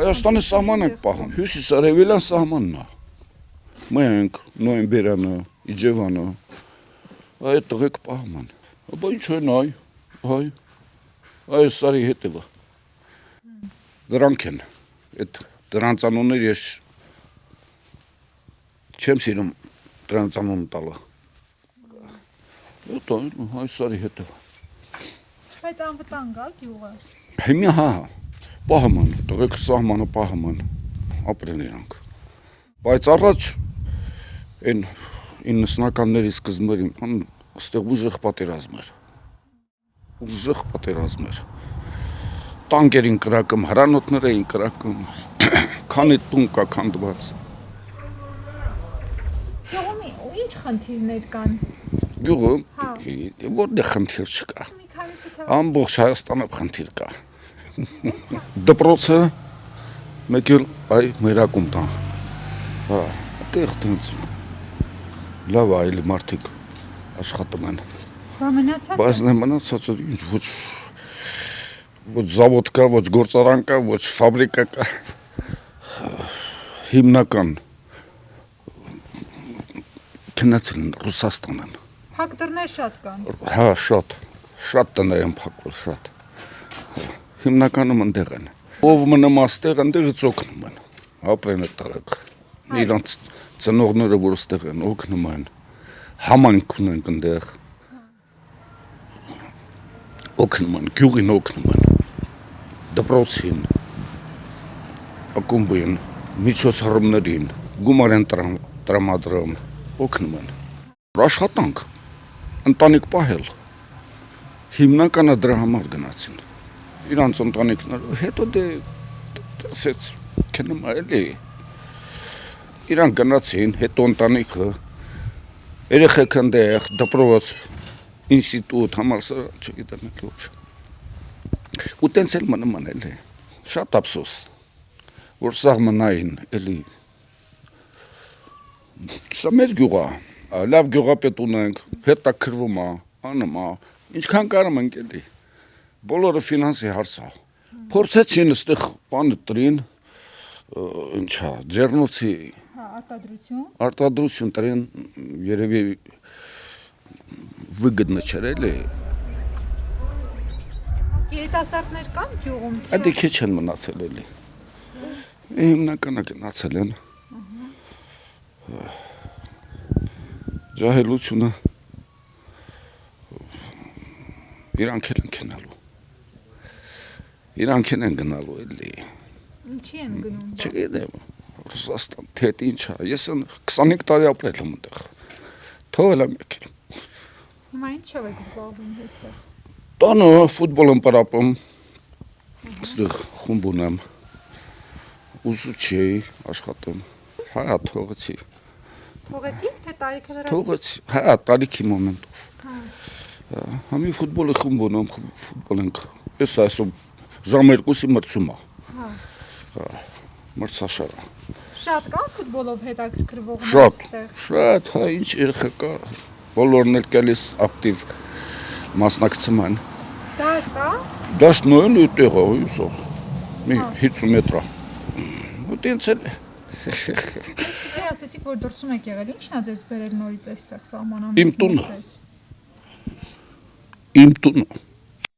Հայաստանի սահման ենք պահում, հյուսիսարևելյան սահմանն է։ Մենք, նոյեմբերանը, իջևանը, այդ տղեկ պահում են։ Բա ինչ են այս սարի հետևը։ Դրանք են, դրանց անուններ ես չեմ սիրում դրանց անուն տալը։ Այս սարի հետևը։ Բայց անվտանգ է գյուղը։ Հիմա հա, պահում են, տղեկ սահմանը պահում են, ապրեն իրանք։ Բայց առաջ, այն 90-ականների սկզբներին, այստեղ ուժեղ պատերազմ էր։ Ուժեղ պատերազմ էր։ Տանկերին կրակում, հրանոթներ էին կրակում, քանի տուն կա քանդված։ Գյուղում ինչ խնդիրներ կան։ Գյուղում որտեղ խնդիր չկա։ Ամբողջ Հայաստանը խնդիր կա։ Դպրոցը մեկ էլ մերակում տան։ Այդտեղ տենց լավ այլ մարդիկ աշխատում են։ Բայց մնացածը ինչ ոչ զավոդ կա, ոչ գործարան կա, ոչ ֆաբրիկա կա։ Հիմնական քննեցել են Ռուսաստանն։ Փակ դռներ շատ կան։ Հա, շատ տներ են փակվել, շատ։ Հիմնականում ընդեղ են։ Ով մնում աստեղ, ընդեղից օգնում են։ Ապրեն այդ տղեկ։ Իրանց ծնողները, որ ստեղ են, օգնում են։ Համայնք ունենք ընդեղ։ Օգնում են, գյուղին օգնում են։ Դպրոցին, ակումբին, միջոցառումներին, գումար են տրամադրում, օգնում են։ Աշխատանք, ընտանիք պահել, հիմնականը դրա համար գնացին։ Իրանց ընտանիքները, հետո դեսեց քնում էլի։ Իրանք գնացին, հետո ընտանիքը, երեխեք ընդեղ, դպրոց, ինստիտուտ, համալսարան, չգիտեմ եք ոչ։ Ու տենց էլ մնում են էլի, շատ ափսոս, որ սաղմնային էլի, սա մեծ գյուղ է, լավ գյուղապետ ունենք, հետաքրվում է, անում է, ինչքան կարում ենք էլի, բոլորը ֆինանսի հարց է, փորձեցին ստեղ բանը տրին, ինչա, ձեռնոցի արտադրություն տրին, երևի վգդնը չեր էլի, Երիտասարդներ կան գյուղում։ Այդ քիչ են մնացել էլի։ Հիմնականը գնացել են։ Ջահելությունը իրանք են գնալու։ Իրանք են գնալու էլի։ Ինչի են գնում։ Չգիտեմ, Ռուսաստան, թե ինչա։ Ես 25 տարի ապրել եմ այնտեղ։ Թողել եմ եկել։ Հիմա ինչով եք զբաղվում այստեղ։ Տանը ֆուտբոլ եմ պարապում, ստեղ խումբ ունեմ, ուսուցիչ էի աշխատում, հա թողեցի։ Թողեցիք, թե տարիքը լրացիք։ Թողեցի, հա տարիքի մոմենտով։ Համի ֆուտբոլի խումբ ունեմ, ֆուտբոլ ենք, ես այսօր ժամ 2-ի մրցում է։ Մրցաշար։ Շատ կան ֆուտբոլով հետաքրքրվողներ այստեղ։ Շատ, հա ինչ երեխա կա, բոլորն էլ գալիս ակտիվ մասնակցում են։ Դա կա։ Դաշնոյն ու տեղը հույսո, մի 50 մետրա, ու տենց էլ է։ Դե ասեցիք, որ դրսում եք եղել, ինչն է ձեզ բերել նորից այստեղ սահմանամիտ։ Իմ տունը։